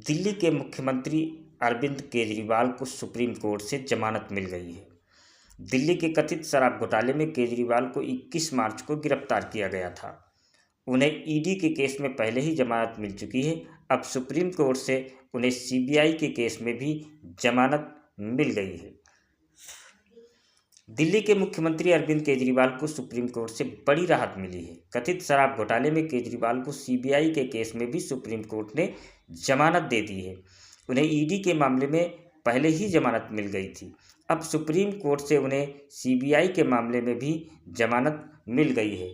दिल्ली के मुख्यमंत्री अरविंद केजरीवाल को सुप्रीम कोर्ट से जमानत मिल गई है। दिल्ली के कथित शराब घोटाले में केजरीवाल को 21 मार्च को गिरफ्तार किया गया था। उन्हें ईडी के केस में पहले ही जमानत मिल चुकी है। अब सुप्रीम कोर्ट से उन्हें सीबीआई के केस में भी जमानत मिल गई है। दिल्ली के मुख्यमंत्री अरविंद केजरीवाल को सुप्रीम कोर्ट से बड़ी राहत मिली है। कथित शराब घोटाले में केजरीवाल को सीबीआई के केस में भी सुप्रीम कोर्ट ने जमानत दे दी है। उन्हें ईडी के मामले में पहले ही जमानत मिल गई थी। अब सुप्रीम कोर्ट से उन्हें सीबीआई के मामले में भी जमानत मिल गई है।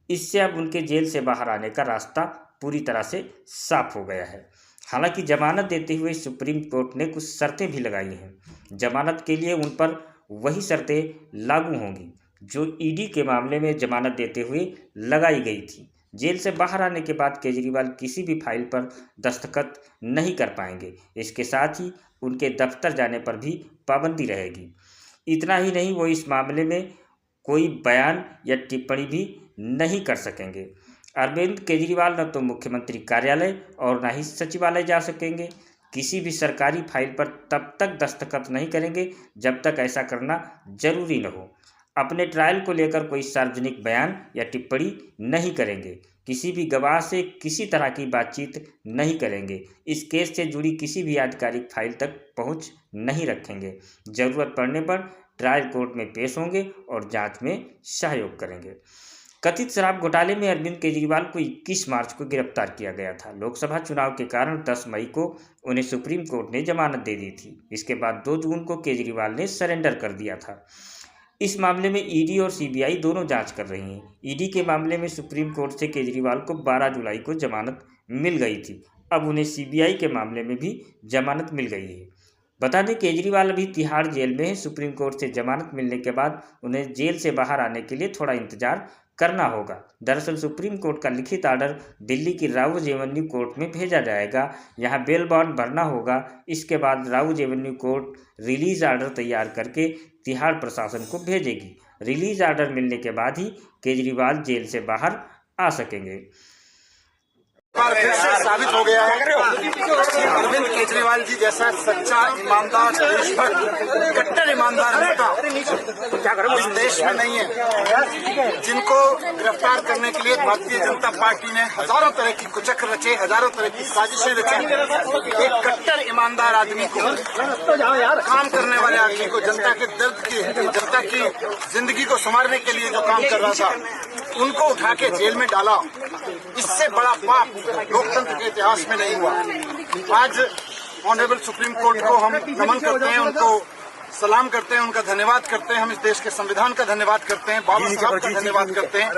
इससे अब उनके जेल से बाहर आने का रास्ता पूरी तरह से साफ हो गया है। हालांकि जमानत देते हुए सुप्रीम कोर्ट ने कुछ शर्तें भी लगाई हैं। जमानत के लिए उन पर वही शर्तें लागू होंगी जो ईडी के मामले में जमानत देते हुए लगाई गई थी। जेल से बाहर आने के बाद केजरीवाल किसी भी फाइल पर दस्तखत नहीं कर पाएंगे। इसके साथ ही उनके दफ्तर जाने पर भी पाबंदी रहेगी। इतना ही नहीं, वो इस मामले में कोई बयान या टिप्पणी भी नहीं कर सकेंगे। अरविंद केजरीवाल न तो मुख्यमंत्री कार्यालय और न ही सचिवालय जा सकेंगे। किसी भी सरकारी फाइल पर तब तक दस्तखत नहीं करेंगे जब तक ऐसा करना जरूरी न हो। अपने ट्रायल को लेकर कोई सार्वजनिक बयान या टिप्पणी नहीं करेंगे। किसी भी गवाह से किसी तरह की बातचीत नहीं करेंगे। इस केस से जुड़ी किसी भी आधिकारिक फाइल तक पहुंच नहीं रखेंगे। जरूरत पड़ने पर ट्रायल कोर्ट में पेश होंगे और जांच में सहयोग करेंगे। कथित शराब घोटाले में अरविंद केजरीवाल को 21 मार्च को गिरफ्तार किया गया था। लोकसभा चुनाव के कारण 10 मई को उन्हें सुप्रीम कोर्ट ने जमानत दे दी थी। इसके बाद 2 जून को केजरीवाल ने सरेंडर कर दिया था। इस मामले में ईडी और सीबीआई दोनों जांच कर रही हैं। ईडी के मामले में सुप्रीम कोर्ट से केजरीवाल को 12 जुलाई को जमानत मिल गई थी। अब उन्हें सीबीआई के मामले में भी जमानत मिल गई है। बता दें, केजरीवाल अभी तिहाड़ जेल में है। सुप्रीम कोर्ट से जमानत मिलने के बाद उन्हें जेल से बाहर आने के लिए थोड़ा इंतजार करना होगा। दरअसल सुप्रीम कोर्ट का लिखित आर्डर दिल्ली की राउज एवेन्यू कोर्ट में भेजा जाएगा। यहां बेल बॉन्ड भरना होगा। इसके बाद Rouse Avenue court release order तैयार करके तिहाड़ प्रशासन को भेजेगी। रिलीज आर्डर मिलने के बाद ही केजरीवाल जेल से बाहर आ सकेंगे। फिर से साबित हो गया है कि अरविंद केजरीवाल जी जैसा सच्चा, ईमानदार, देशभक्त, कट्टर ईमानदार नेता इस देश में नहीं है। जिनको गिरफ्तार करने के लिए भारतीय जनता पार्टी ने हजारों तरह की कुचक्र रचे, हजारों तरह की साजिशें रची। एक कट्टर ईमानदार आदमी को, काम करने वाले आदमी को, जनता के दर्द की, जनता की जिंदगी को संवारने के लिए जो काम कर रहा था, उनको उठा के जेल में डाला। इससे बड़ा पाप लोकतंत्र के इतिहास में नहीं हुआ। आज ऑनरेबल सुप्रीम कोर्ट को हम नमन करते हैं, उनको सलाम करते हैं, उनका धन्यवाद करते हैं। हम इस देश के संविधान का धन्यवाद करते हैं, बाबा साहब का धन्यवाद करते हैं,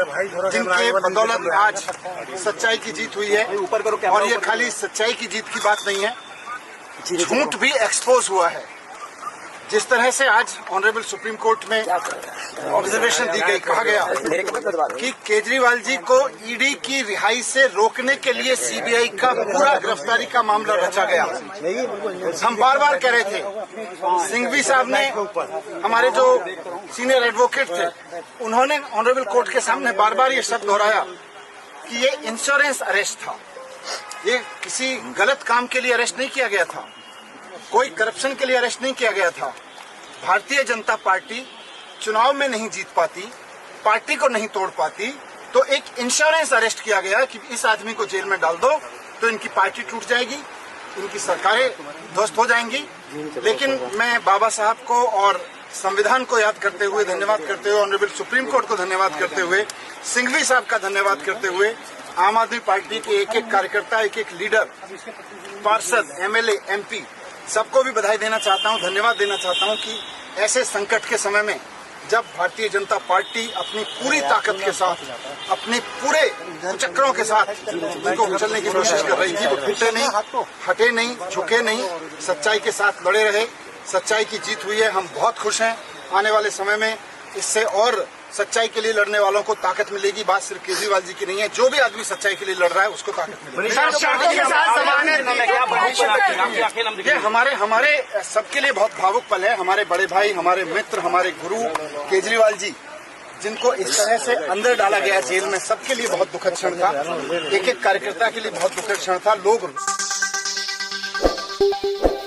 जिनके बदौलत आज सच्चाई की जीत हुई है। और ये खाली सच्चाई की जीत की बात नहीं है, झूठ भी एक्सपोज हुआ है। जिस तरह से आज ऑनरेबल सुप्रीम कोर्ट में ऑब्जर्वेशन दी गई, कहा गया कि केजरीवाल जी को ईडी की रिहाई से रोकने के लिए सीबीआई का पूरा गिरफ्तारी का मामला रचा गया। हम बार बार कह रहे थे, सिंघवी साहब ने, हमारे जो सीनियर एडवोकेट थे, उन्होंने ऑनरेबल कोर्ट के सामने बार बार ये शब्द दोहराया कि ये इंश्योरेंस अरेस्ट था। ये किसी गलत काम के लिए अरेस्ट नहीं किया गया था, कोई करप्शन के लिए अरेस्ट नहीं किया गया था। भारतीय जनता पार्टी चुनाव में नहीं जीत पाती, पार्टी को नहीं तोड़ पाती, तो एक इंश्योरेंस अरेस्ट किया गया कि इस आदमी को जेल में डाल दो तो इनकी पार्टी टूट जाएगी, इनकी सरकारें ध्वस्त हो जाएंगी। लेकिन मैं बाबा साहब को और संविधान को याद करते हुए, धन्यवाद करते हुए, ऑनरेबल सुप्रीम कोर्ट को धन्यवाद करते हुए, सिंघवी साहब का धन्यवाद करते हुए, आम आदमी पार्टी के एक एक कार्यकर्ता, एक एक लीडर, पार्षद, एमएलए, एमपी, सबको भी बधाई देना चाहता हूं, धन्यवाद देना चाहता हूं कि ऐसे संकट के समय में जब भारतीय जनता पार्टी अपनी पूरी ताकत के साथ, अपने पूरे चक्रों के साथ उनको कुचलने की कोशिश कर रही थी, वो टूटे नहीं, हटे नहीं, झुके नहीं, सच्चाई के साथ लड़े रहे। सच्चाई की जीत हुई है। हम बहुत खुश हैं। आने वाले समय में इससे और सच्चाई के लिए लड़ने वालों को ताकत मिलेगी। बात सिर्फ केजरीवाल जी की नहीं है, जो भी आदमी सच्चाई के लिए लड़ रहा है उसको ताकत मिलेगी। ये हमारे सबके लिए बहुत भावुक पल है। हमारे बड़े भाई, हमारे मित्र, हमारे गुरु केजरीवाल जी, जिनको इस तरह से अंदर डाला गया जेल में, सबके लिए बहुत दुखद क्षण था। एक एक कार्यकर्ता के लिए बहुत दुखद क्षण था। लोग है।